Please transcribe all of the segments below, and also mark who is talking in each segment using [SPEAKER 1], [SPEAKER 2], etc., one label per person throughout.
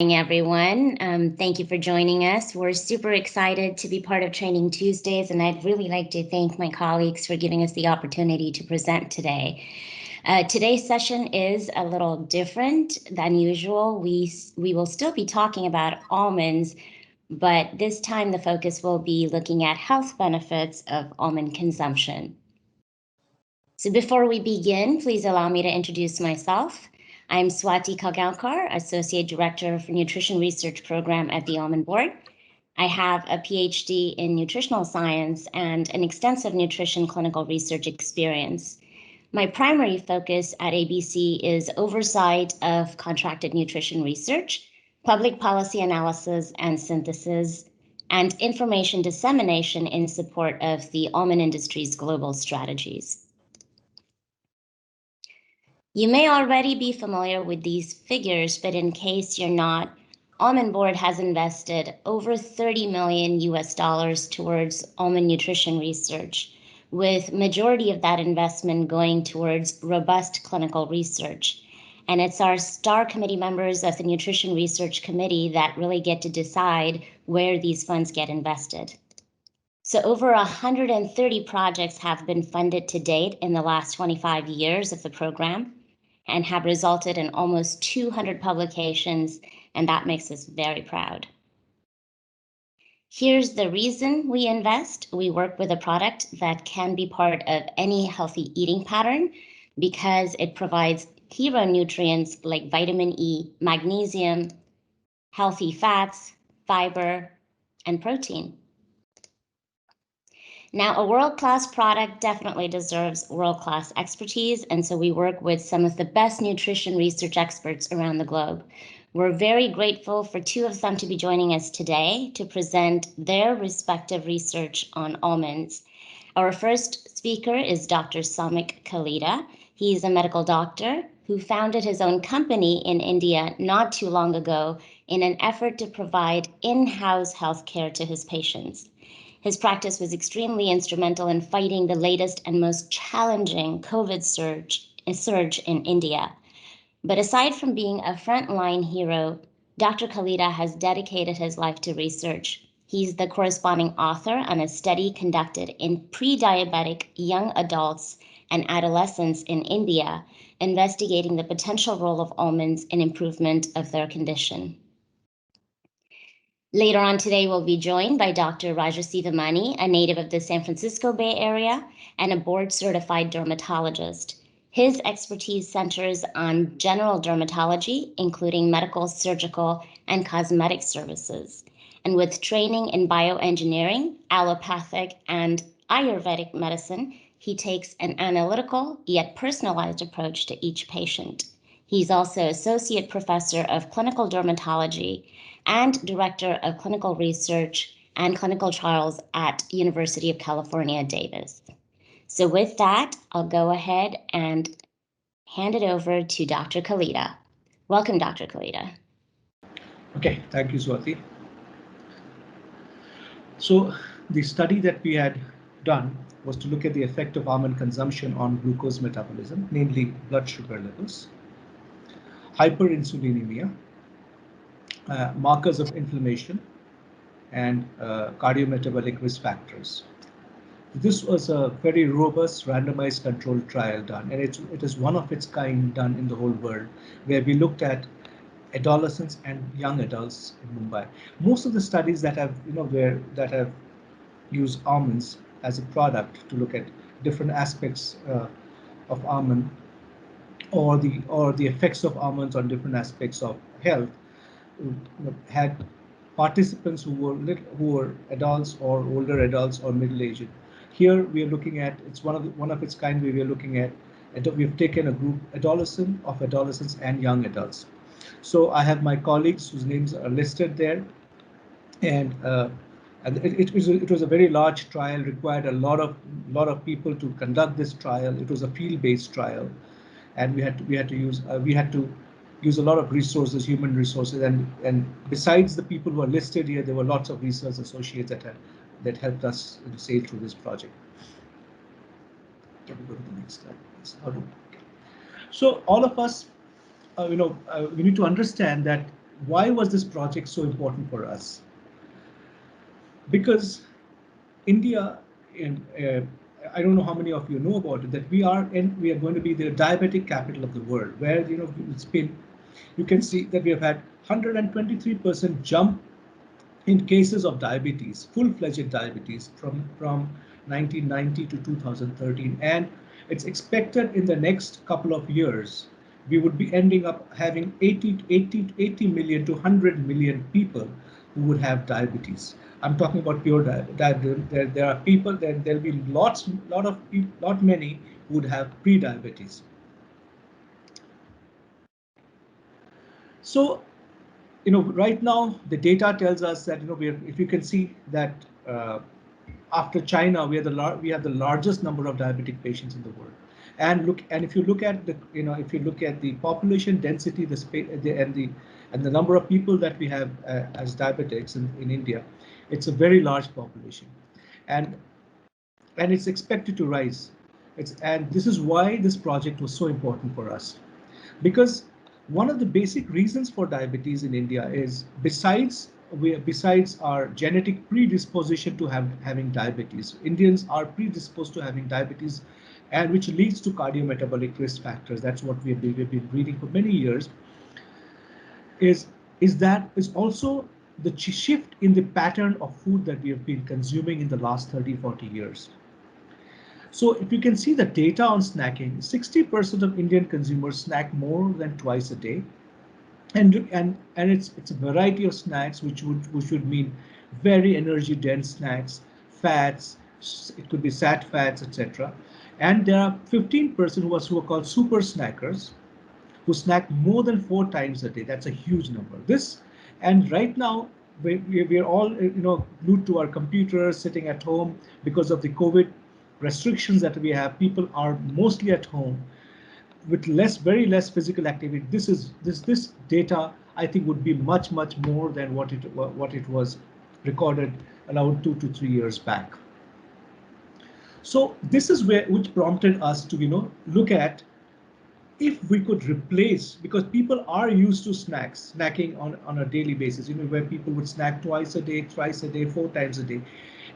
[SPEAKER 1] Everyone. Thank you for joining us. We're super excited to be part of Training Tuesdays, and I'd really like to thank my colleagues for giving us the opportunity to present today. Today's session is a little different than usual. We will still be talking about almonds, but this time the focus will be looking at health benefits of almond consumption. So before we begin, please allow me to introduce myself. I'm Swati Kalgaonkar, Associate Director for Nutrition Research Program at the Almond Board. I have a PhD in nutritional science and an extensive nutrition clinical research experience. My primary focus at ABC is oversight of contracted nutrition research, public policy analysis and synthesis, and information dissemination in support of the almond industry's global strategies. You may already be familiar with these figures, but in case you're not, Almond Board has invested over $30 million towards almond nutrition research, with majority of that investment going towards robust clinical research. And it's our STAR committee members of the Nutrition Research Committee that really get to decide where these funds get invested. So over 130 projects have been funded to date in the last 25 years of the program, and have resulted in almost 200 publications, and that makes us very proud. Here's the reason we invest. We work with a product that can be part of any healthy eating pattern because it provides hero nutrients like vitamin E, magnesium, healthy fats, fiber, and protein. Now, a world-class product definitely deserves world-class expertise, and so we work with some of the best nutrition research experts around the globe. We're very grateful for two of them to be joining us today to present their respective research on almonds. Our first speaker is Dr. Soumik Kalita. He's a medical doctor who founded his own company in India not too long ago in an effort to provide in-house healthcare to his patients. His practice was extremely instrumental in fighting the latest and most challenging COVID surge in India. But aside from being a frontline hero, Dr. Kalita has dedicated his life to research. He's the corresponding author on a study conducted in pre-diabetic young adults and adolescents in India, investigating the potential role of almonds in improvement of their condition. Later on today, we'll be joined by Dr. Sivamani, a native of the San Francisco Bay Area and a board-certified dermatologist. His expertise centers on general dermatology, including medical, surgical, and cosmetic services. And with training in bioengineering, allopathic, and Ayurvedic medicine, he takes an analytical yet personalized approach to each patient. He's also Associate Professor of Clinical Dermatology and Director of Clinical Research and Clinical Trials at University of California, Davis. So with that, I'll go ahead and hand it over to Dr. Kalita. Welcome, Dr. Kalita.
[SPEAKER 2] Okay, thank you, Swati. So the study that we had done was to look at the effect of almond consumption on glucose metabolism, namely blood sugar levels, hyperinsulinemia, markers of inflammation, and cardiometabolic risk factors. This was a very robust randomized controlled trial done, and it is one of its kind done in the whole world, where we looked at adolescents and young adults in Mumbai. Most of the studies that have used almonds as a product to look at different aspects of almond or the effects of almonds on different aspects of health had participants who were adults or older adults or middle-aged. Here we are looking at, it's one of its kind where we are looking at, we've taken a group adolescents and young adults. So I have my colleagues whose names are listed there, and it was a very large trial, required a lot of people to conduct this trial. It was a field-based trial, and we had to use a lot of resources, human resources, and besides the people who are listed here, there were lots of research associates that helped us sail through this project. Can we go to the next slide, please? So all of us, we need to understand that why was this project so important for us? Because India, in, I don't know how many of you know about it, that we are going to be the diabetic capital of the world, where it's been, you can see that we have had 123% jump in cases of diabetes, full-fledged diabetes from 1990 to 2013, and it's expected in the next couple of years we would be ending up having 80 million to 100 million people who would have diabetes. I'm talking about pure diabetes. There are people, there'll be lot many who would have pre-diabetes. So right now the data tells us that if you can see that after China, we have the largest number of diabetic patients in the world. And if you look at the population density, and the number of people that we have as diabetics in India, it's a very large population, and it's expected to rise. And this is why this project was so important for us, because one of the basic reasons for diabetes in India is besides our genetic predisposition to having diabetes, Indians are predisposed to having diabetes, and which leads to cardiometabolic risk factors. That's what we've been reading for many years. Is also the shift in the pattern of food that we have been consuming in the last 30-40 years. So if you can see the data on snacking, 60% of Indian consumers snack more than twice a day. And it's a variety of snacks, which would mean very energy dense snacks, fats, it could be sat fats, etc. And there are 15% who are called super snackers, who snack more than 4 times a day. That's a huge number. And right now we're all glued to our computers, sitting at home because of the COVID restrictions that we have. People are mostly at home with very less physical activity. This data, I think, would be much more than what it was recorded around 2 to 3 years back. So this is which prompted us to look at if we could replace, because people are used to snacking on a daily basis, where people would snack twice a day, thrice a day, 4 times a day.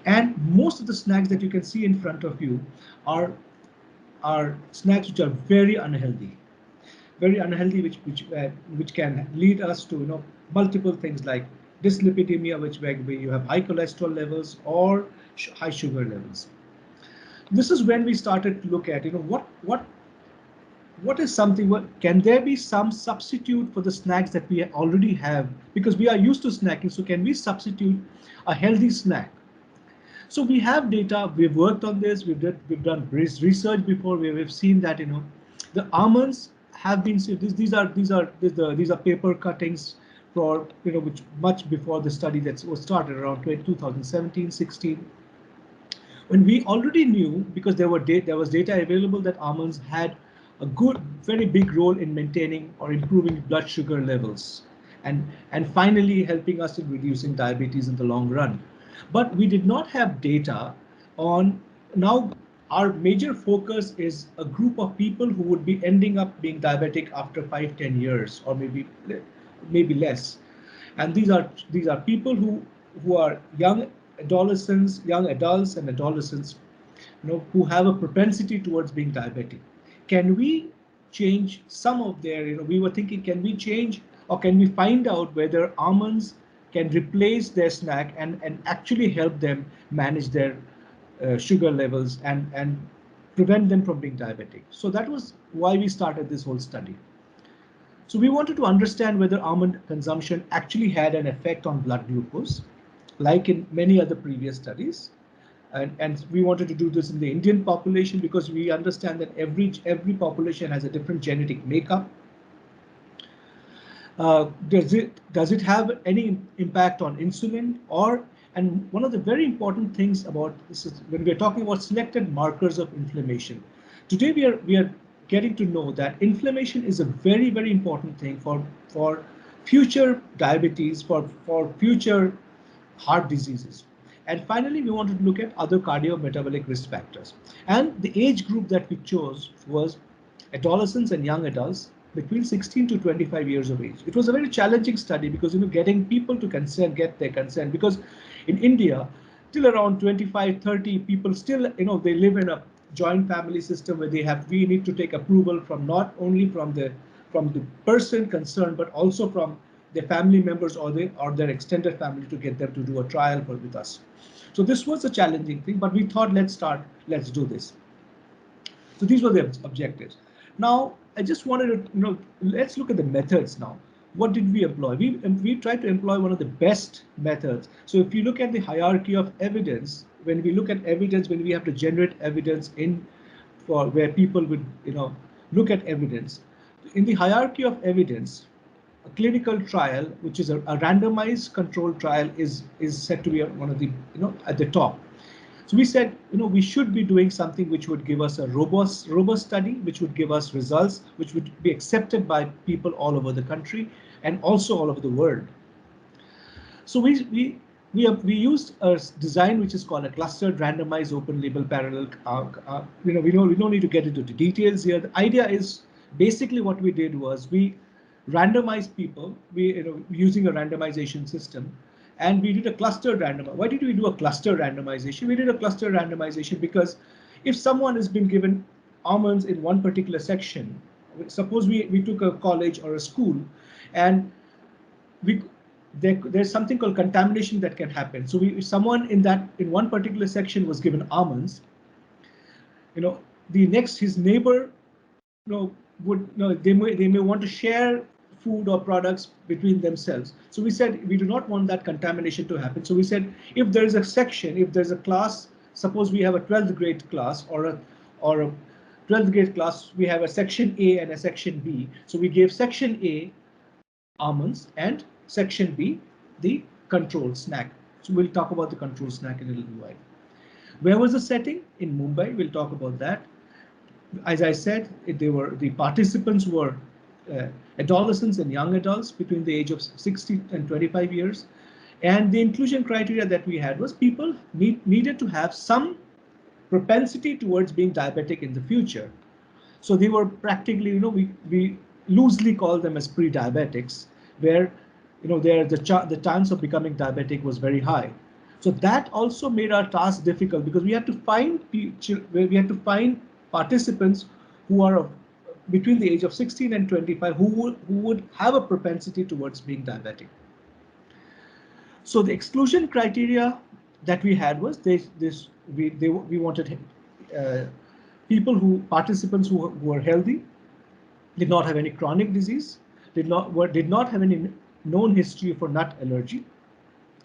[SPEAKER 2] And most of the snacks that you can see in front of you are snacks which are very unhealthy, which can lead us to multiple things like dyslipidemia, where you have high cholesterol levels or high sugar levels. This is when we started to look at what is something. Can there be some substitute for the snacks that we already have, because we are used to snacking? So can we substitute a healthy snack? So we have data, we've worked on this, we've done research before, where we've seen that the almonds have been, these are paper cuttings for which much before the study that was started around 2017-16, when we already knew, because there was data available, that almonds had a very big role in maintaining or improving blood sugar levels, and finally helping us in reducing diabetes in the long run. But we did not have data on, now our major focus is a group of people who would be ending up being diabetic after 5-10 years, or maybe less. And these are people who are young adults and adolescents, who have a propensity towards being diabetic. Can we change some of their, we were thinking, can we change, or can we find out whether almonds can replace their snack and actually help them manage their sugar levels and prevent them from being diabetic? So that was why we started this whole study. So we wanted to understand whether almond consumption actually had an effect on blood glucose, like in many other previous studies. And we wanted to do this in the Indian population, because we understand that every population has a different genetic makeup. Does it have any impact on insulin? And one of the very important things about this is when we're talking about selected markers of inflammation. Today we are getting to know that inflammation is a very, very important thing for future diabetes, for future heart diseases. And finally, we wanted to look at other cardiometabolic risk factors. And the age group that we chose was adolescents and young adults, between 16 to 25 years of age. It was a very challenging study because getting people to get their consent, because in India, till around 25, 30 people still they live in a joint family system where we need to take approval from not only from the person concerned but also from their family members or their extended family to get them to do a trial with us. So this was a challenging thing, but we thought let's do this. So these were the objectives. Now, I just wanted to, let's look at the methods now. What did we employ? We tried to employ one of the best methods. So if you look at the hierarchy of evidence, when we look at evidence, when we have to generate evidence for where people would, look at evidence, in the hierarchy of evidence, a clinical trial, which is a randomized controlled trial, is said to be one of the, at the top. So we said, we should be doing something which would give us a robust study, which would give us results, which would be accepted by people all over the country and also all over the world. So we used a design which is called a clustered randomized open label parallel. We don't need to get into the details here. The idea is basically what we did was we randomized people, using a randomization system. And we did a cluster randomization. Why did we do a cluster randomization? We did a cluster randomization because if someone has been given almonds in one particular section, suppose we took a college or a school, and there's something called contamination that can happen. So if someone in one particular section was given almonds, his neighbor, they may want to share food or products between themselves. So we said we do not want that contamination to happen. So we said if there's a section, if there's a class, suppose we have a 12th grade class or a 12th grade class, we have a section A and a section B. So we gave section A almonds and section B the control snack. So we'll talk about the control snack in a little while. Where was the setting? In Mumbai. We'll talk about that. As I said, the participants were adolescents and young adults between the age of 60 and 25 years. And the inclusion criteria that we had was people needed to have some propensity towards being diabetic in the future. So they were practically, we loosely call them as pre-diabetics, where the chance of becoming diabetic was very high. So that also made our task difficult because we had to find participants who are between the age of 16 and 25 who would have a propensity towards being diabetic. So the exclusion criteria that we had was we wanted participants who were healthy, did not have any chronic disease, did not have any known history for nut allergy,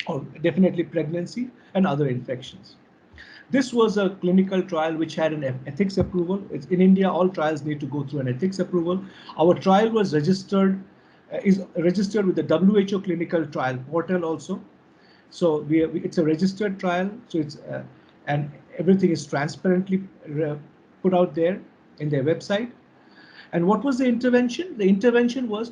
[SPEAKER 2] or definitely pregnancy and other infections. This was a clinical trial which had an ethics approval. In India, all trials need to go through an ethics approval. Our trial was is registered with the WHO clinical trial portal also. So it's a registered trial. So and everything is transparently put out there in their website. And what was the intervention? The intervention was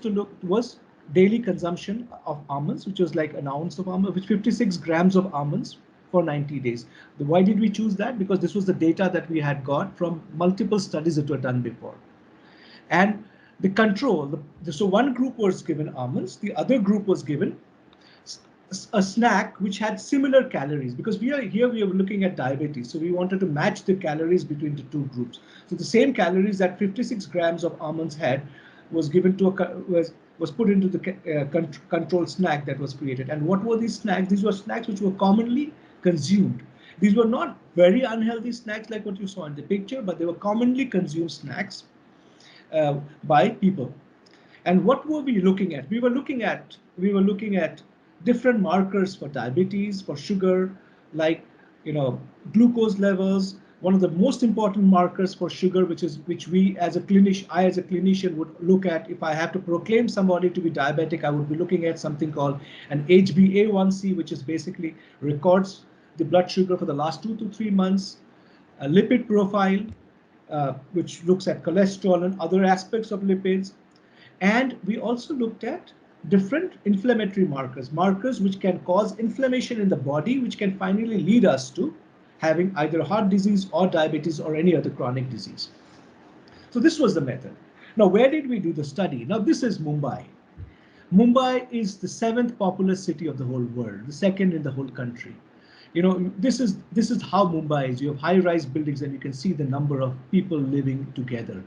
[SPEAKER 2] daily consumption of almonds, which was like an ounce of almonds, with 56 grams of almonds for 90 days. Why did we choose that? Because this was the data that we had got from multiple studies that were done before. And the control, so one group was given almonds, the other group was given a snack which had similar calories, because we are looking at diabetes. So we wanted to match the calories between the two groups. So the same calories that 56 grams of almonds had was given to was put into the control snack that was created. And what were these snacks? These were snacks which were commonly consumed. These were not very unhealthy snacks like what you saw in the picture, but they were commonly consumed snacks by people. And what were we looking at? We were looking at different markers for diabetes, for sugar, like glucose levels. One of the most important markers for sugar, which we as a clinician would look at. If I have to proclaim somebody to be diabetic, I would be looking at something called an HbA1c, which is basically records the blood sugar for the last 2 to 3 months, a lipid profile, which looks at cholesterol and other aspects of lipids. And we also looked at different inflammatory markers which can cause inflammation in the body, which can finally lead us to having either heart disease or diabetes or any other chronic disease. So this was the method. Now, where did we do the study? Now, this is Mumbai. Mumbai is the 7th populous city of the whole world, the second in the whole country. This is how Mumbai is. You have high-rise buildings, and you can see the number of people living together.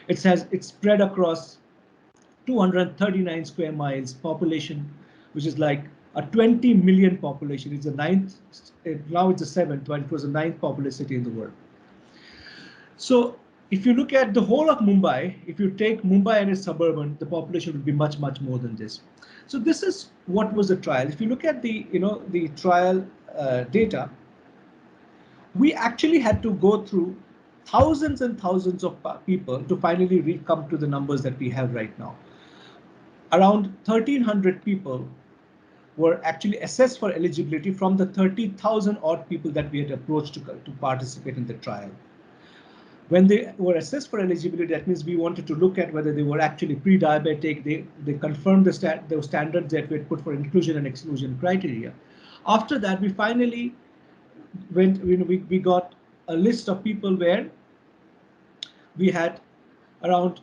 [SPEAKER 2] It's spread across 239 square miles population, which is like a 20 million population. It's the ninth. Now it's the 7th, but it was the 9th populous city in the world. So if you look at the whole of Mumbai, if you take Mumbai and its suburban, the population would be much, much more than this. So this is what was the trial. If you look at the trial data, we actually had to go through thousands and thousands of people to finally come to the numbers that we have right now. Around 1,300 people were actually assessed for eligibility from the 30,000 odd people that we had approached to participate in the trial. When they were assessed for eligibility, that means we wanted to look at whether they were actually pre-diabetic. They confirmed those standards that we had put for inclusion and exclusion criteria. After that, we finally we got a list of people where we had around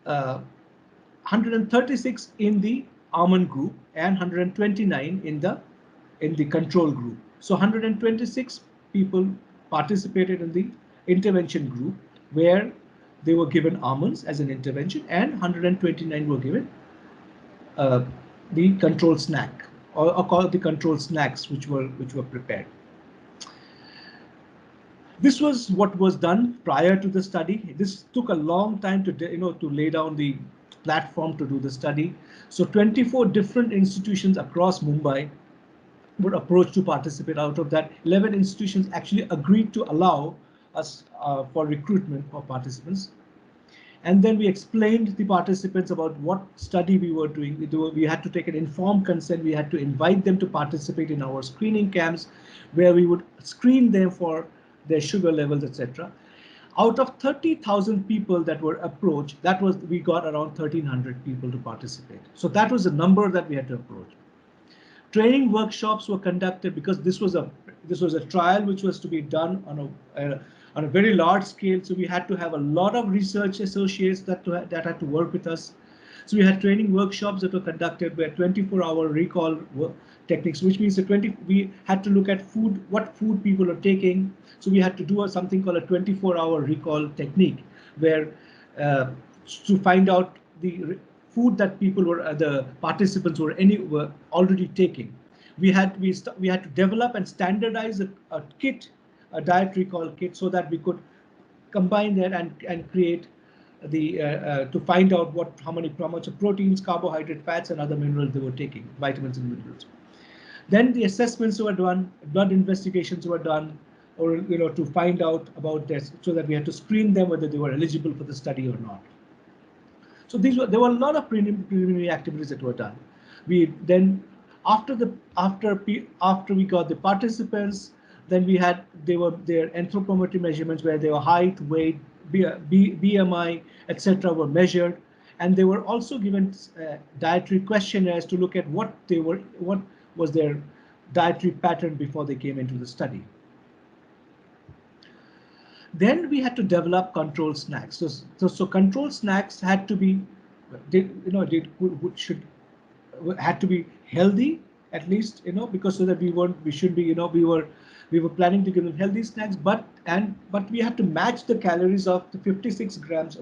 [SPEAKER 2] 136 in the Almond group and 129 in the control group. So 126 people participated in the intervention group where they were given almonds as an intervention, and 129 were given the control snack, or called the control snacks, which were prepared. This was what was done prior to the study. This took a long time to lay down the platform to do the study. So 24 different institutions across Mumbai were approached to participate. Out of that, 11 institutions actually agreed to allow us for recruitment of participants. And then we explained the participants about what study we were doing. We had to take an informed consent. We had to invite them to participate in our screening camps, where we would screen them for their sugar levels, etc. Out of 30,000 people that were approached, we got around 1,300 people to participate. So that was the number that we had to approach. Training workshops were conducted because this was a trial which was to be done on a very large scale. So we had to have a lot of research associates that had to work with us. So we had training workshops that were conducted where 24-hour recall techniques, which means we had to look at what food people are taking. So we had to do something called a 24-hour recall technique, where to find out the food that the participants were already taking. We had to develop and standardize a kit, a diet recall kit, so that we could combine that and create to find out how much of proteins, carbohydrate, fats, and other minerals they were taking, vitamins and minerals. Then the assessments were done, blood investigations were done, or to find out about this, so that we had to screen them whether they were eligible for the study or not. So there were a lot of preliminary activities that were done. We then, after we got the participants, then their anthropometry measurements, where their height, weight, BMI, etc. were measured, and they were also given dietary questionnaires to look at what was their dietary pattern before they came into the study. Then we had to develop control snacks. So control snacks had to be, had to be healthy, at least, because so that we were planning to give them healthy snacks, but we had to match the calories of the 56 grams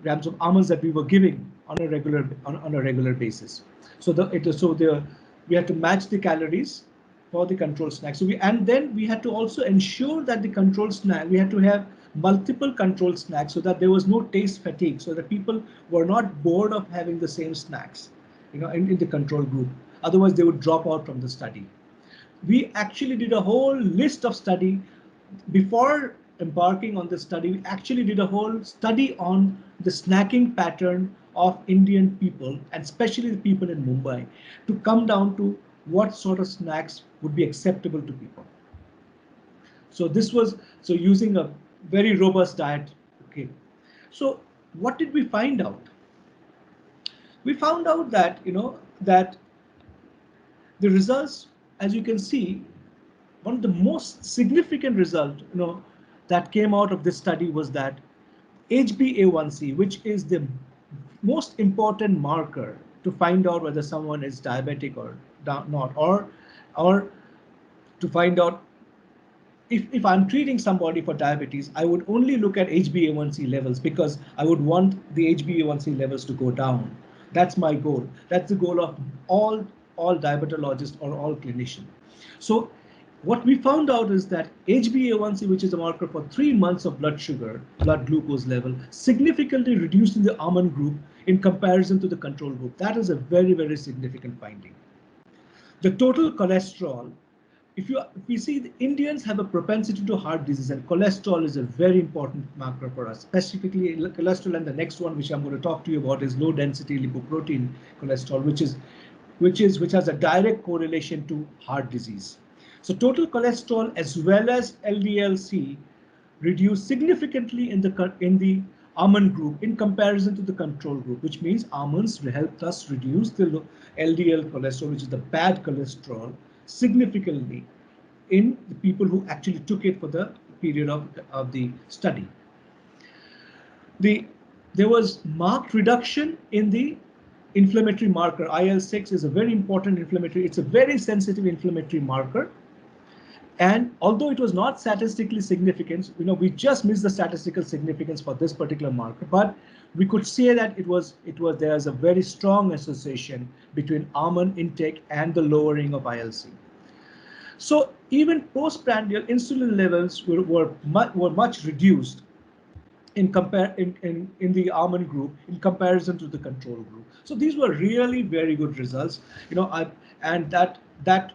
[SPEAKER 2] grams of almonds that we were giving on a regular basis. So we had to match the calories for the control snack. Then we had to also ensure that the control snack, we had to have multiple control snacks so that there was no taste fatigue, so that people were not bored of having the same snacks, in the control group. Otherwise, they would drop out from the study. We actually did a whole list of study before embarking on the study. We actually did a whole study on the snacking pattern of Indian people, and especially the people in Mumbai, to come down to what sort of snacks would be acceptable to people. So using a very robust diet. Okay. So what did we find out? We found out that that the results, as you can see, one of the most significant results that came out of this study was that HbA1c, which is the most important marker to find out whether someone is diabetic or not, or to find out if I'm treating somebody for diabetes, I would only look at HbA1c levels because I would want the HbA1c levels to go down. That's my goal. That's the goal of all diabetologists or all clinicians. So what we found out is that HbA1c, which is a marker for 3 months of blood sugar, blood glucose level, significantly reduced in the almond group in comparison to the control group. That is a very, very significant finding. The total cholesterol, if we see the Indians have a propensity to heart disease, and cholesterol is a very important marker for us, specifically cholesterol. And the next one, which I'm going to talk to you about, is low density lipoprotein cholesterol, which has a direct correlation to heart disease. So total cholesterol as well as LDL-C reduced significantly in the almond group in comparison to the control group, which means almonds helped us reduce the LDL cholesterol, which is the bad cholesterol, significantly in the people who actually took it for the period of the study. There was marked reduction in the inflammatory marker. IL-6 is a very important inflammatory, it's a very sensitive inflammatory marker. And although it was not statistically significant, we just missed the statistical significance for this particular marker, but we could say that there's a very strong association between almond intake and the lowering of IL-6. So even postprandial insulin levels were much reduced in the almond group in comparison to the control group. So these were really very good results, and that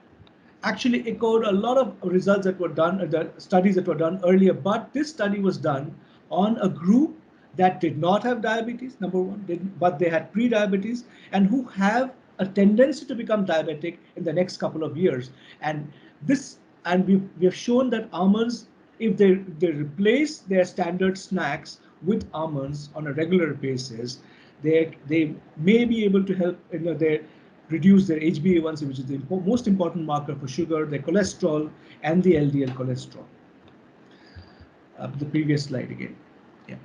[SPEAKER 2] actually echoed a lot of results that were done, the studies that were done earlier. But this study was done on a group that did not have diabetes, number one, but they had pre-diabetes and who have a tendency to become diabetic in the next couple of years. And we have shown that almonds, if they replace their standard snacks with almonds on a regular basis, they may be able to help reduce their HbA1c, which is the most important marker for sugar, their cholesterol, and the LDL cholesterol. The previous slide again. Yeah.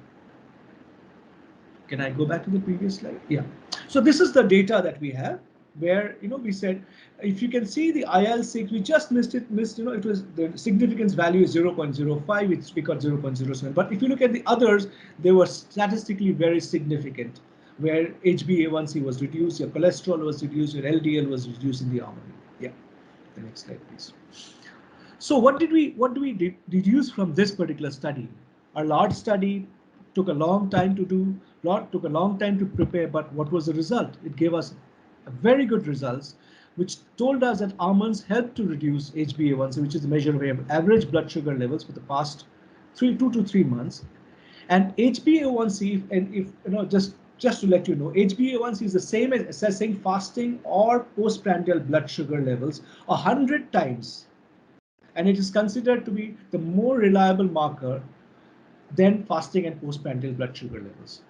[SPEAKER 2] Can I go back to the previous slide? Yeah. So this is the data that we have, where we said, if you can see the IL-6, we just missed. It was the significance value is 0.05, it's because 0.07. But if you look at the others, they were statistically very significant, where HbA1c was reduced, your cholesterol was reduced, your LDL was reduced in the almond. Yeah. The next slide, please. So what do we deduce from this particular study? A large study, took a long time to do, took a long time to prepare, but what was the result? It gave us very good results, which told us that almonds help to reduce HbA1c, which is the measure of average blood sugar levels for the past 2 to 3 months. And HbA1c, and if just to let you know, HbA1c is the same as assessing fasting or postprandial blood sugar levels 100 times. And it is considered to be the more reliable marker than fasting and postprandial blood sugar levels.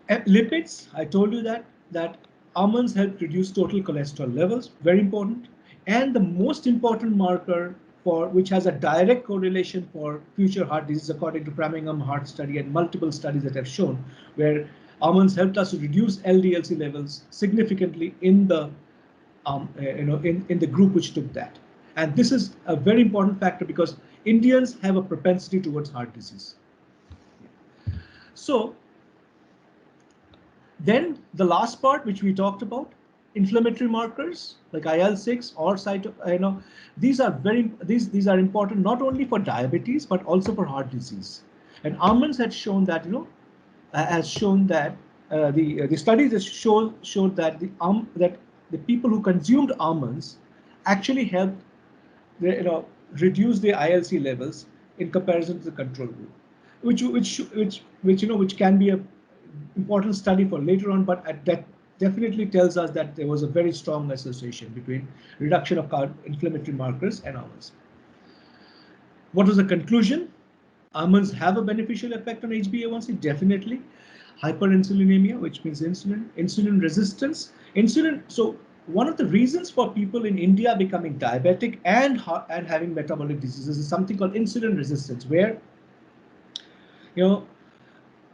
[SPEAKER 2] Lipids, I told you that almonds help reduce total cholesterol levels, very important. And the most important marker for which has a direct correlation for future heart disease, according to Framingham Heart Study and multiple studies that have shown, where almonds helped us to reduce LDL-C levels significantly in the in the group which took that. And this is a very important factor because Indians have a propensity towards heart disease. So then the last part, which we talked about, inflammatory markers like IL-6 or these are important not only for diabetes but also for heart disease. And almonds had shown that the studies that showed that the people who consumed almonds actually helped reduce their IL-C levels in comparison to the control group, which can be a important study for later on, but that definitely tells us that there was a very strong association between reduction of inflammatory markers and almonds. What was the conclusion? Almonds have a beneficial effect on HbA1c, definitely. Hyperinsulinemia, which means insulin resistance. So one of the reasons for people in India becoming diabetic and having metabolic diseases is something called insulin resistance, where You know,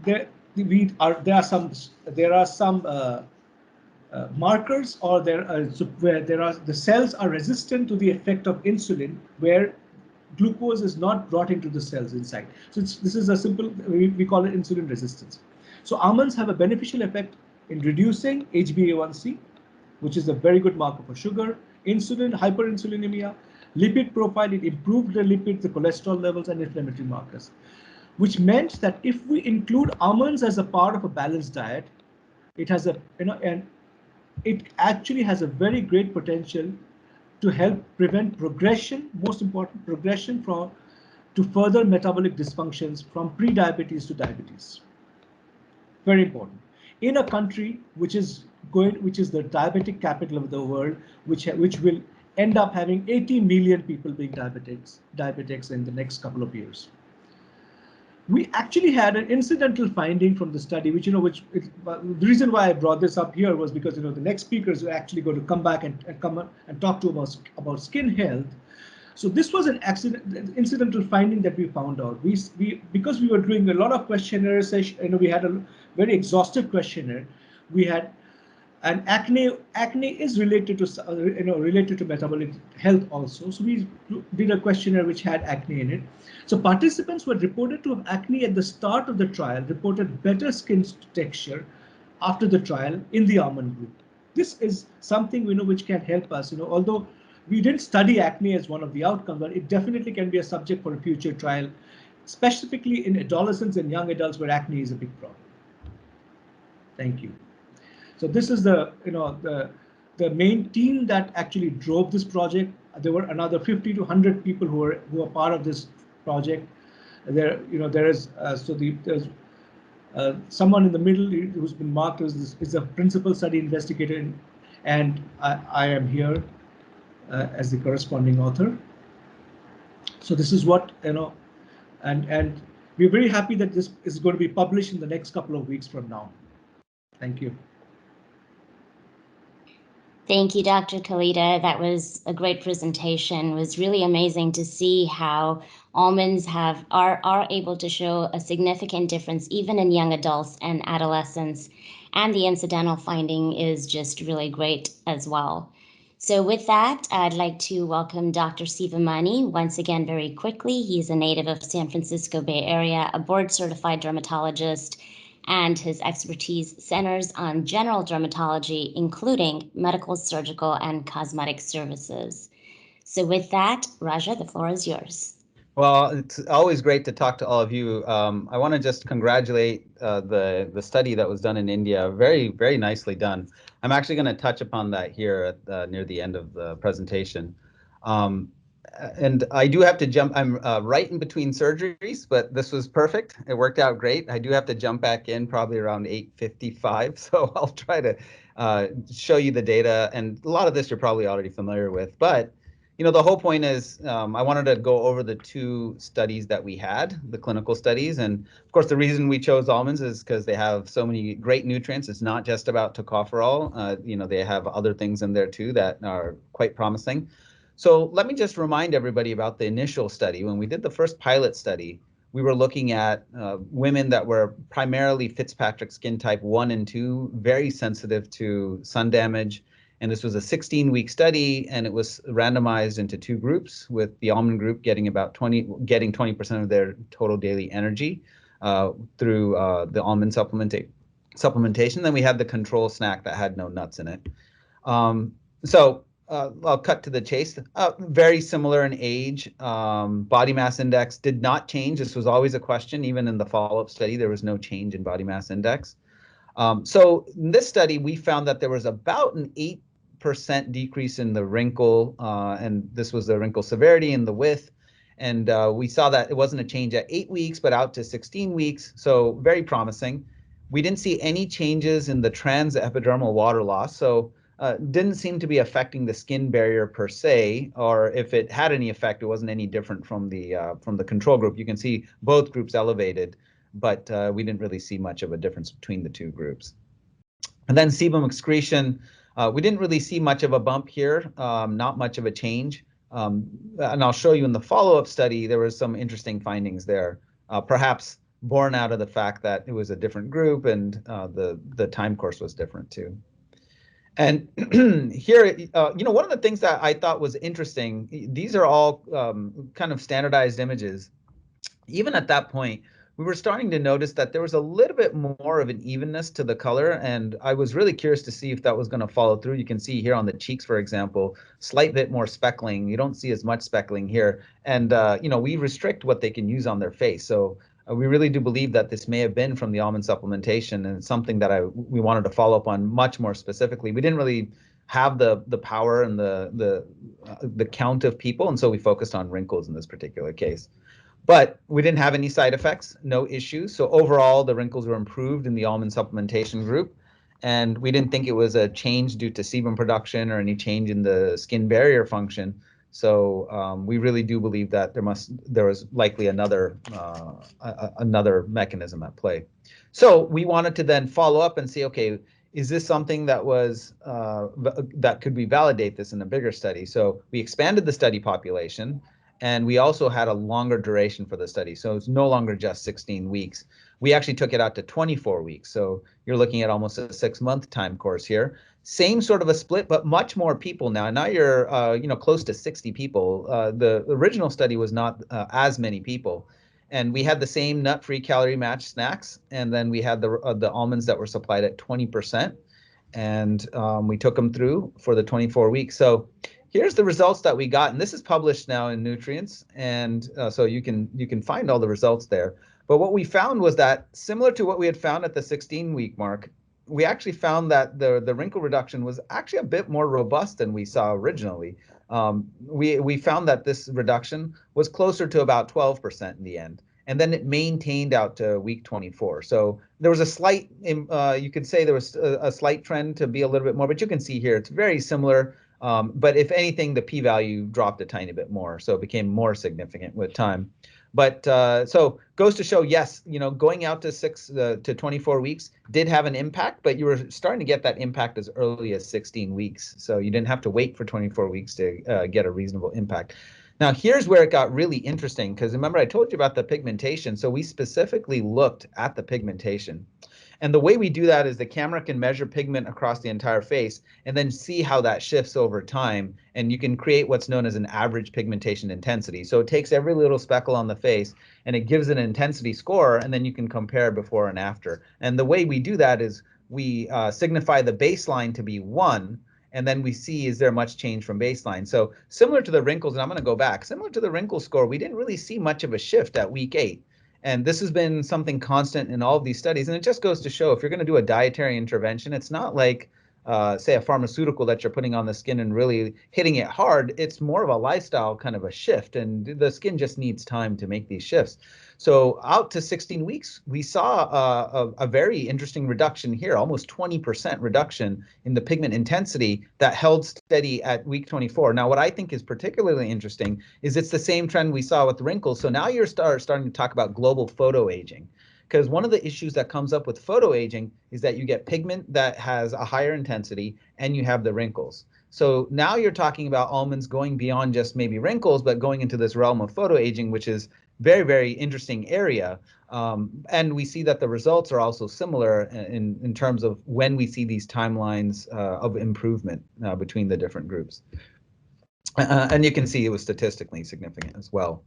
[SPEAKER 2] there are some markers, or where there are the cells are resistant to the effect of insulin, where glucose is not brought into the cells inside. So this is a simple, we call it insulin resistance. So almonds have a beneficial effect in reducing HbA1c, which is a very good marker for sugar, insulin, hyperinsulinemia, lipid profile. It improved the lipids, the cholesterol levels, and inflammatory markers, which meant that if we include almonds as a part of a balanced diet, it has a, and it actually has a very great potential to help prevent progression, most important, progression to further metabolic dysfunctions from pre-diabetes to diabetes. Very important. In a country which is the diabetic capital of the world, which will end up having 80 million people being diabetics in the next couple of years. We actually had an incidental finding from the study, which, the reason why I brought this up here was because, the next speakers are actually going to come back and talk to about skin health. So this was an incidental finding that we found out. Because we were doing a lot of questionnaires, we had a very exhaustive questionnaire. We had, and acne is related to metabolic health also. So we did a questionnaire which had acne in it. So participants were reported to have acne at the start of the trial, reported better skin texture after the trial in the almond group. This is something which can help us. Although we didn't study acne as one of the outcomes, but it definitely can be a subject for a future trial, specifically in adolescents and young adults where acne is a big problem. Thank you. So this is the main team that actually drove this project. There were another 50 to 100 people who are part of this project. There's someone in the middle who's been marked as a principal study investigator, and I am here as the corresponding author. So this is what and we're very happy that this is going to be published in the next couple of weeks from now. Thank you.
[SPEAKER 1] Thank you, Dr. Kalita. That was a great presentation. It was really amazing to see how almonds are able to show a significant difference even in young adults and adolescents. And the incidental finding is just really great as well. So with that, I'd like to welcome Dr. Sivamani once again very quickly. He's a native of San Francisco Bay Area, a board-certified dermatologist, and his expertise centers on general dermatology, including medical, surgical, and cosmetic services. So with that, Raja, the floor is yours.
[SPEAKER 3] Well, it's always great to talk to all of you. I want to just congratulate the study that was done in India. Very, very nicely done. I'm actually going to touch upon that here at near the end of the presentation. And I do have to jump. I'm right in between surgeries, but this was perfect. It worked out great. I do have to jump back in probably around 8:55, so I'll try to show you the data. And a lot of this you're probably already familiar with, but the whole point is I wanted to go over the two studies that we had, the clinical studies. And of course, the reason we chose almonds is because they have so many great nutrients. It's not just about tocopherol. They have other things in there too that are quite promising. So let me just remind everybody about the initial study. When we did the first pilot study, we were looking at women that were primarily Fitzpatrick skin type 1 and 2, very sensitive to sun damage. And this was a 16-week study, and it was randomized into two groups, with the almond group getting 20% of their total daily energy through the almond supplementation. Then we had the control snack that had no nuts in it. I'll cut to the chase. Very similar in age. Body mass index did not change. This was always a question. Even in the follow-up study, there was no change in body mass index. So in this study, we found that there was about an 8% decrease in the wrinkle, and this was the wrinkle severity and the width. And we saw that it wasn't a change at 8 weeks, but out to 16 weeks. So very promising. We didn't see any changes in the transepidermal water loss. So didn't seem to be affecting the skin barrier per se, or if it had any effect, it wasn't any different from the control group. You can see both groups elevated, but we didn't really see much of a difference between the two groups. And then sebum excretion, we didn't really see much of a bump here, not much of a change. And I'll show you in the follow-up study, there was some interesting findings there. Perhaps born out of the fact that it was a different group and the time course was different too. And here, one of the things that I thought was interesting, these are all kind of standardized images. Even at that point, we were starting to notice that there was a little bit more of an evenness to the color, and I was really curious to see if that was going to follow through. You can see here on the cheeks, for example, slight bit more speckling. You don't see as much speckling here, and we restrict what they can use on their face. So we really do believe that this may have been from the almond supplementation, and it's something that we wanted to follow up on much more specifically. We didn't really have the power and the count of people, and so we focused on wrinkles in this particular case. But we didn't have any side effects, no issues. So overall, the wrinkles were improved in the almond supplementation group. And we didn't think it was a change due to sebum production or any change in the skin barrier function. So we really do believe that there was likely another mechanism at play. So we wanted to then follow up and see, okay, is this something that was that could we validate this in a bigger study? So we expanded the study population. And we also had a longer duration for the study. So it's no longer just 16 weeks. We actually took it out to 24 weeks. So you're looking at almost a 6-month time course here. Same sort of a split, but much more people now. Now you're close to 60 people. The original study was not as many people. And we had the same nut-free calorie-matched snacks. And then we had the almonds that were supplied at 20%. And we took them through for the 24 weeks. So here's the results that we got, and this is published now in Nutrients, and so you can find all the results there. But what we found was that similar to what we had found at the 16-week mark, we actually found that the wrinkle reduction was actually a bit more robust than we saw originally. We found that this reduction was closer to about 12% in the end, and then it maintained out to week 24. So there was a slight, you could say there was a slight trend to be a little bit more, but you can see here it's very similar. But if anything, the p-value dropped a tiny bit more, so it became more significant with time. But so goes to show, yes, going out to 6 to 24 weeks did have an impact, but you were starting to get that impact as early as 16 weeks. So you didn't have to wait for 24 weeks to get a reasonable impact. Now, here's where it got really interesting, because remember I told you about the pigmentation. So we specifically looked at the pigmentation. And the way we do that is the camera can measure pigment across the entire face and then see how that shifts over time. And you can create what's known as an average pigmentation intensity. So it takes every little speckle on the face and it gives an intensity score, and then you can compare before and after. And the way we do that is we signify the baseline to be 1, and then we see, is there much change from baseline? So similar to the wrinkles, and I'm going to go back, similar to the wrinkle score, we didn't really see much of a shift at week 8. And this has been something constant in all of these studies. And it just goes to show, if you're going to do a dietary intervention, it's not like, say, a pharmaceutical that you're putting on the skin and really hitting it hard. It's more of a lifestyle kind of a shift. And the skin just needs time to make these shifts. So out to 16 weeks, we saw a very interesting reduction here, almost 20% reduction in the pigment intensity that held steady at week 24. Now, what I think is particularly interesting is it's the same trend we saw with the wrinkles. So now you're starting to talk about global photoaging, because one of the issues that comes up with photoaging is that you get pigment that has a higher intensity and you have the wrinkles. So now you're talking about almonds going beyond just maybe wrinkles, but going into this realm of photoaging, which is very, very interesting area. And we see that the results are also similar in terms of when we see these timelines of improvement between the different groups. And you can see it was statistically significant as well.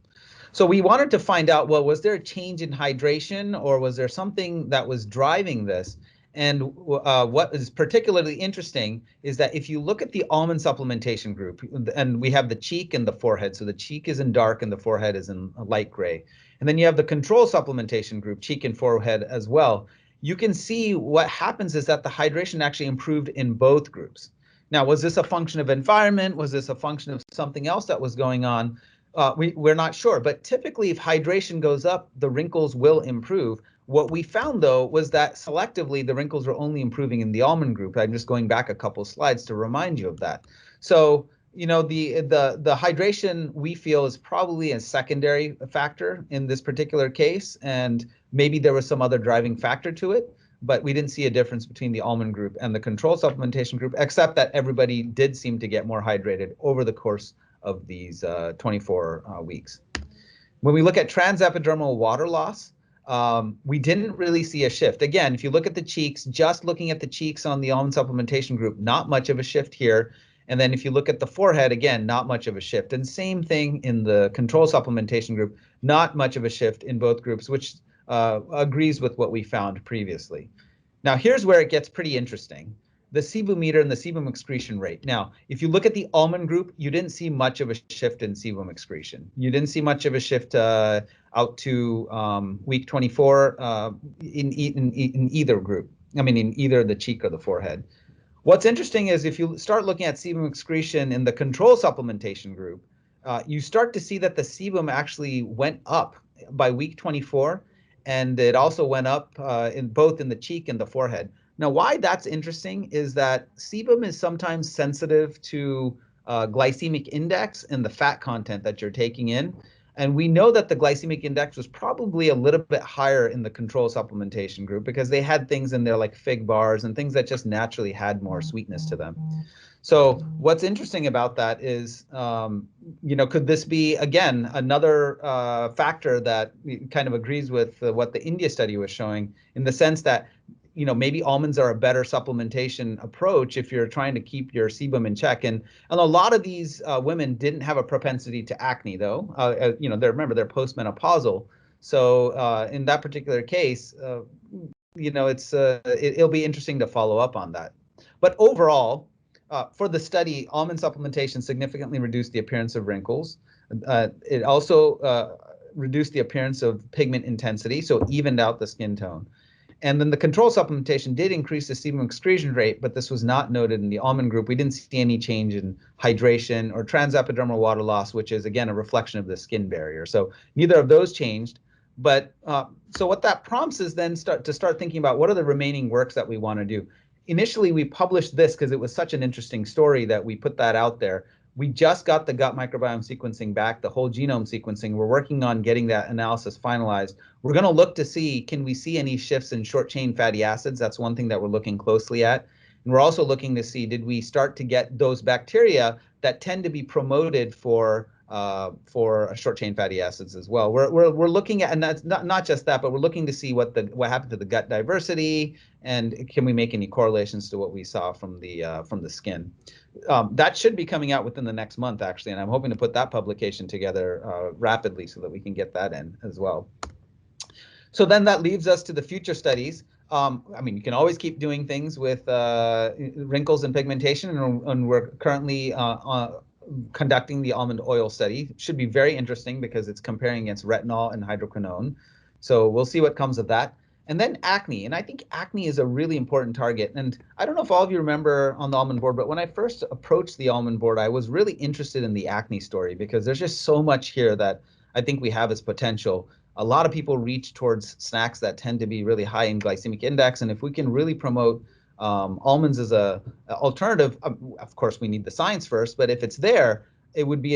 [SPEAKER 3] So we wanted to find out, well, was there a change in hydration, or was there something that was driving this? And what is particularly interesting is that if you look at the almond supplementation group, and we have the cheek and the forehead, so the cheek is in dark and the forehead is in light gray. And then you have the control supplementation group, cheek and forehead as well. You can see what happens is that the hydration actually improved in both groups. Now, was this a function of environment? Was this a function of something else that was going on? We're not sure, but typically if hydration goes up, the wrinkles will improve. What we found, though, was that selectively the wrinkles were only improving in the almond group. I'm just going back a couple slides to remind you of that. So, the hydration we feel is probably a secondary factor in this particular case, and maybe there was some other driving factor to it, but we didn't see a difference between the almond group and the control supplementation group, except that everybody did seem to get more hydrated over the course of these 24 weeks. When we look at transepidermal water loss, we didn't really see a shift. Again, if you look at the cheeks, just looking at the cheeks on the almond supplementation group, not much of a shift here. And then if you look at the forehead, again, not much of a shift. And same thing in the control supplementation group, not much of a shift in both groups, which agrees with what we found previously. Now, here's where it gets pretty interesting. The sebum meter and the sebum excretion rate. Now, if you look at the almond group, you didn't see much of a shift in sebum excretion. You didn't see much of a shift out to week 24 in either group. I mean, in either the cheek or the forehead. What's interesting is if you start looking at sebum excretion in the control supplementation group, you start to see that the sebum actually went up by week 24, and it also went up in both in the cheek and the forehead. Now, why that's interesting is that sebum is sometimes sensitive to glycemic index and the fat content that you're taking in. And we know that the glycemic index was probably a little bit higher in the control supplementation group because they had things in there like fig bars and things that just naturally had more sweetness to them. So what's interesting about that is, could this be, again, another factor that kind of agrees with what the India study was showing in the sense that, maybe almonds are a better supplementation approach if you're trying to keep your sebum in check. And a lot of these women didn't have a propensity to acne, though. Remember, they're postmenopausal. So in that particular case, it'll be interesting to follow up on that. But overall, for the study, almond supplementation significantly reduced the appearance of wrinkles. It also reduced the appearance of pigment intensity, so evened out the skin tone. And then the control supplementation did increase the sebum excretion rate, but this was not noted in the almond group. We didn't see any change in hydration or transepidermal water loss, which is, again, a reflection of the skin barrier. So neither of those changed. But so what that prompts is then start thinking about what are the remaining works that we want to do. Initially, we published this because it was such an interesting story that we put that out there. We just got the gut microbiome sequencing back, the whole genome sequencing. We're working on getting that analysis finalized. We're going to look to see, can we see any shifts in short chain fatty acids? That's one thing that we're looking closely at. And we're also looking to see, did we start to get those bacteria that tend to be promoted for short chain fatty acids as well. We're looking at, and that's not just that, but we're looking to see what happened to the gut diversity, and can we make any correlations to what we saw from the skin. That should be coming out within the next month, actually, and I'm hoping to put that publication together rapidly so that we can get that in as well. So then that leaves us to the future studies. You can always keep doing things with wrinkles and pigmentation, and we're currently conducting the almond oil study. It should be very interesting because it's comparing against retinol and hydroquinone. So we'll see what comes of that. And then acne, and I think acne is a really important target. And I don't know if all of you remember on the almond board, but when I first approached the almond board, I was really interested in the acne story because there's just so much here that I think we have as potential. A lot of people reach towards snacks that tend to be really high in glycemic index, and if we can really promote almonds as a alternative, of course we need the science first, but if it's there, it would be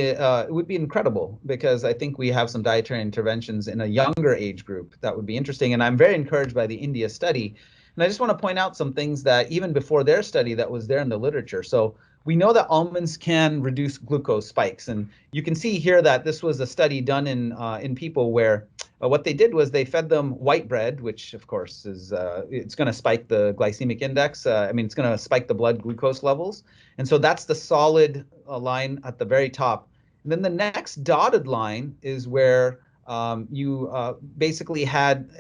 [SPEAKER 3] incredible, because I think we have some dietary interventions in a younger age group that would be interesting. And I'm very encouraged by the India study. And I just want to point out some things that even before their study that was there in the literature. So we know that almonds can reduce glucose spikes, and you can see here that this was a study done in people where what they did was they fed them white bread, which of course is it's going to spike the glycemic index. It's going to spike the blood glucose levels, and so that's the solid line at the very top. And then the next dotted line is where you basically had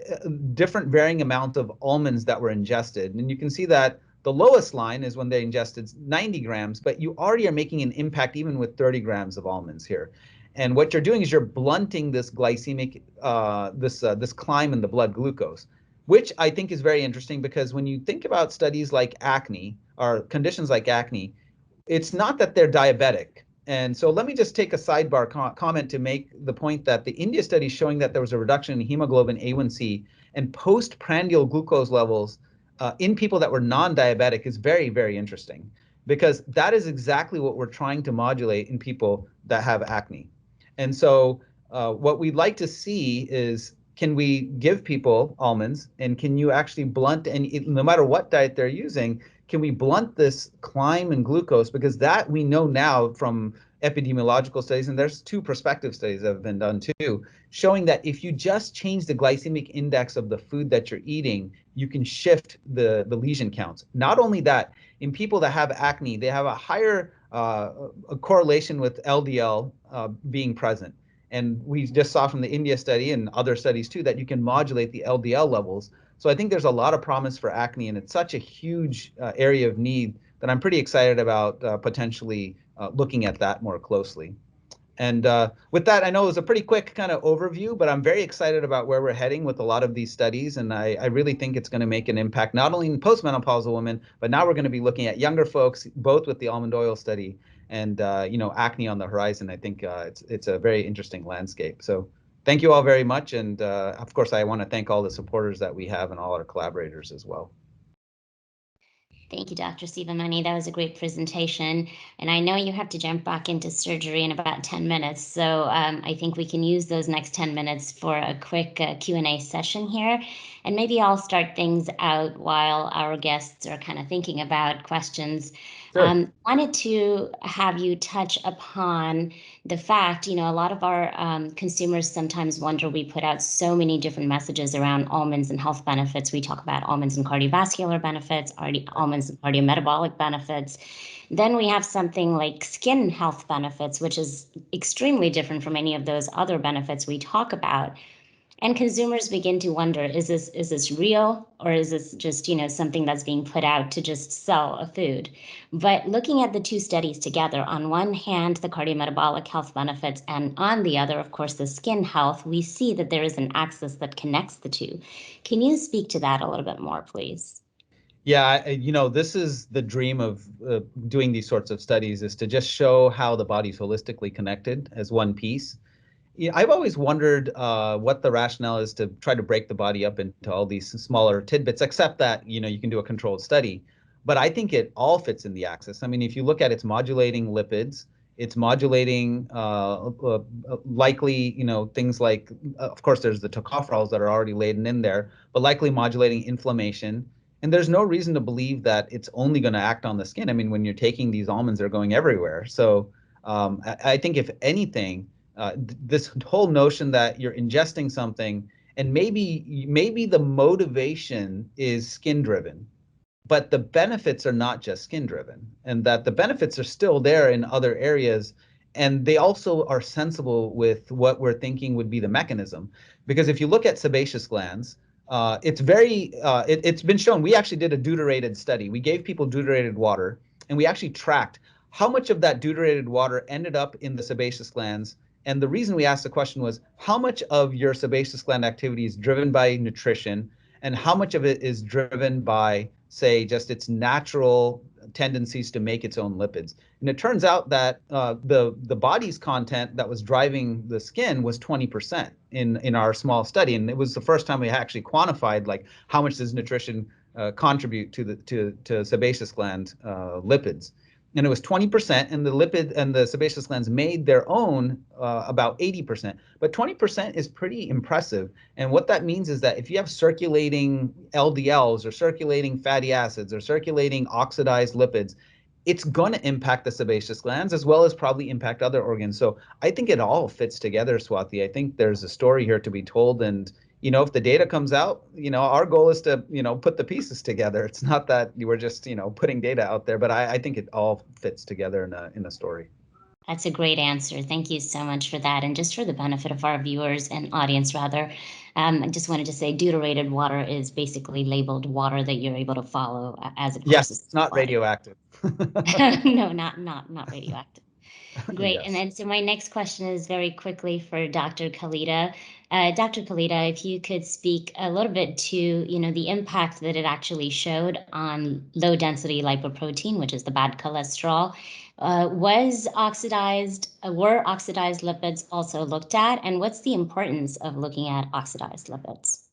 [SPEAKER 3] different varying amount of almonds that were ingested, and you can see that the lowest line is when they ingested 90 grams, but you already are making an impact even with 30 grams of almonds here. And what you're doing is you're blunting this glycemic, this climb in the blood glucose, which I think is very interesting, because when you think about studies like acne or conditions like acne, it's not that they're diabetic. And so let me just take a sidebar comment to make the point that the India study showing that there was a reduction in hemoglobin A1C and postprandial glucose levels in people that were non-diabetic is very, very interesting, because that is exactly what we're trying to modulate in people that have acne. And so what we'd like to see is, can we give people almonds, and can you actually blunt, and no matter what diet they're using, can we blunt this climb in glucose? Because that we know now from epidemiological studies, and there's 2 prospective studies that have been done too, showing that if you just change the glycemic index of the food that you're eating, you can shift the lesion counts. Not only that, in people that have acne, they have a higher a correlation with LDL being present. And we just saw from the India study and other studies too that you can modulate the LDL levels. So I think there's a lot of promise for acne, and it's such a huge area of need that I'm pretty excited about potentially looking at that more closely. And with that, I know it was a pretty quick kind of overview, but I'm very excited about where we're heading with a lot of these studies. And I really think it's going to make an impact, not only in postmenopausal women, but now we're going to be looking at younger folks, both with the almond oil study and, acne on the horizon. I think it's a very interesting landscape. So thank you all very much. And of course, I want to thank all the supporters that we have and all our collaborators as well.
[SPEAKER 1] Thank you, Dr. Sivamani. That was a great presentation. And I know you have to jump back into surgery in about 10 minutes. So I think we can use those next 10 minutes for a quick Q&A session here. And maybe I'll start things out while our guests are kind of thinking about questions.
[SPEAKER 3] Sure.
[SPEAKER 1] Wanted to have you touch upon the fact, a lot of our consumers sometimes wonder, we put out so many different messages around almonds and health benefits. We talk about almonds and cardiovascular benefits, almonds and cardiometabolic benefits. Then we have something like skin health benefits, which is extremely different from any of those other benefits we talk about. And consumers begin to wonder, is this real, or is this just, something that's being put out to just sell a food? But looking at the 2 studies together, on one hand, the cardiometabolic health benefits, and on the other, of course, the skin health, we see that there is an axis that connects the 2. Can you speak to that a little bit more, please?
[SPEAKER 3] Yeah, this is the dream of doing these sorts of studies, is to just show how the body's holistically connected as one piece. Yeah, I've always wondered what the rationale is to try to break the body up into all these smaller tidbits, except that, you can do a controlled study. But I think it all fits in the axis. I mean, if you look at it's modulating lipids, it's modulating likely, things like, of course, there's the tocopherols that are already laden in there, but likely modulating inflammation. And there's no reason to believe that it's only going to act on the skin. I mean, when you're taking these almonds, they're going everywhere. So I think if anything, this whole notion that you're ingesting something and maybe the motivation is skin driven, but the benefits are not just skin driven, and that the benefits are still there in other areas, and they also are sensible with what we're thinking would be the mechanism. Because if you look at sebaceous glands, it's been shown. We actually did a deuterated study. We gave people deuterated water, and we actually tracked how much of that deuterated water ended up in the sebaceous glands. And the reason we asked the question was, how much of your sebaceous gland activity is driven by nutrition, and how much of it is driven by, say, just its natural tendencies to make its own lipids? And it turns out that the body's content that was driving the skin was 20% in our small study, and it was the first time we actually quantified like how much does nutrition contribute to sebaceous gland lipids. And it was 20%, and the lipid and the sebaceous glands made their own about 80%. But 20% is pretty impressive. And what that means is that if you have circulating LDLs or circulating fatty acids or circulating oxidized lipids, it's going to impact the sebaceous glands as well as probably impact other organs. So I think it all fits together, Swati. I think there's a story here to be told. And if the data comes out, our goal is to, put the pieces together. It's not that you were just, putting data out there, but I think it all fits together in a story.
[SPEAKER 1] That's a great answer. Thank you so much for that. And just for the benefit of our viewers and audience, rather, I just wanted to say deuterated water is basically labeled water that you're able to follow as it
[SPEAKER 3] Yes,
[SPEAKER 1] courses.
[SPEAKER 3] it's not radioactive.
[SPEAKER 1] No, not radioactive. Great.
[SPEAKER 3] Yes.
[SPEAKER 1] And then, so my next question is very quickly for Dr. Kalita. Dr. Kalita, if you could speak a little bit to, the impact that it actually showed on low density lipoprotein, which is the bad cholesterol. Were oxidized lipids also looked at? And what's the importance of looking at oxidized lipids?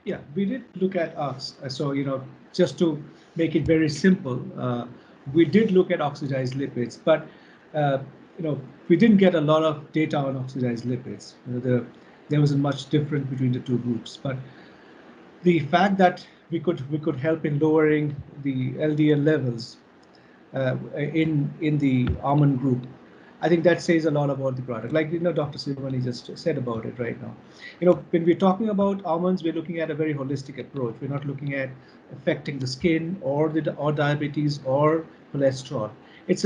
[SPEAKER 2] Yeah, we did look at so just to make it very simple, we did look at oxidized lipids, but we didn't get a lot of data on oxidized lipids. There wasn't much difference between the 2 groups, but the fact that we could help in lowering the LDL levels in the almond group I think that says a lot about the product. Like, Dr. Sivamani just said about it right now. When we're talking about almonds, we're looking at a very holistic approach. We're not looking at affecting the skin or diabetes or cholesterol. It's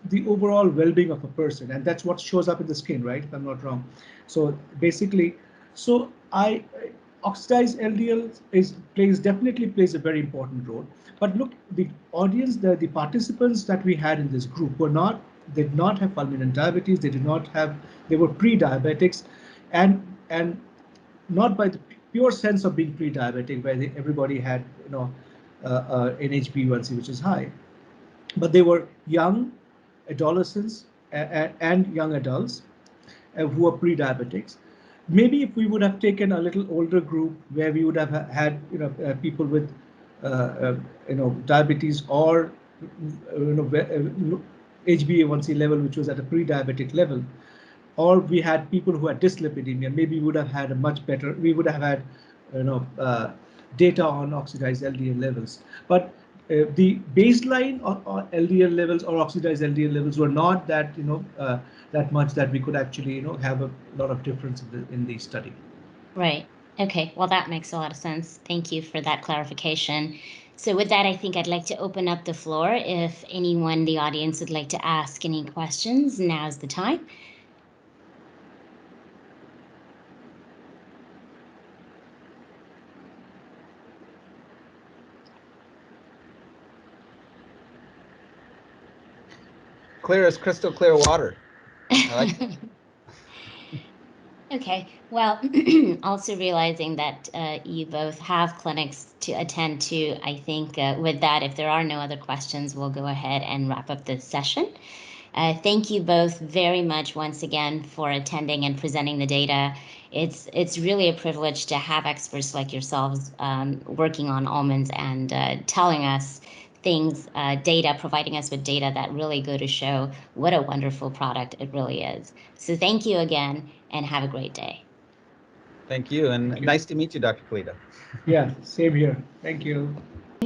[SPEAKER 2] the overall well-being of a person, and that's what shows up in the skin, right? If I'm not wrong. So basically, so I oxidized LDL definitely plays a very important role. But look, the audience, the participants that we had in this group did not have fulminant diabetes. They were pre-diabetics, and not by the pure sense of being pre-diabetic, where everybody had an HbA1c which is high, but they were young adolescents and young adults who are pre-diabetics. Maybe if we would have taken a little older group where we would have had people with diabetes or HbA1c level which was at a pre-diabetic level, or we had people who had dyslipidemia, maybe we would have had we would have had you know uh, data on oxidized LDL levels. But the baseline or LDL levels or oxidized LDL levels were not that much that we could actually have a lot of difference in the study.
[SPEAKER 1] Right. Okay. Well, that makes a lot of sense. Thank you for that clarification. So, with that, I think I'd like to open up the floor. If anyone in the audience would like to ask any questions, now's the time.
[SPEAKER 3] Clear as crystal clear water. I like it.
[SPEAKER 1] Okay. Well, also realizing that you both have clinics to attend to, I think with that, if there are no other questions, we'll go ahead and wrap up this session. Thank you both very much once again for attending and presenting the data. It's really a privilege to have experts like yourselves working on almonds and telling us things, providing us with data that really go to show what a wonderful product it really is. So thank you again and have a great day.
[SPEAKER 3] Thank you, and
[SPEAKER 2] Thank you.
[SPEAKER 3] nice to meet you, Dr. Kalita.
[SPEAKER 2] Yeah, same here. Thank you.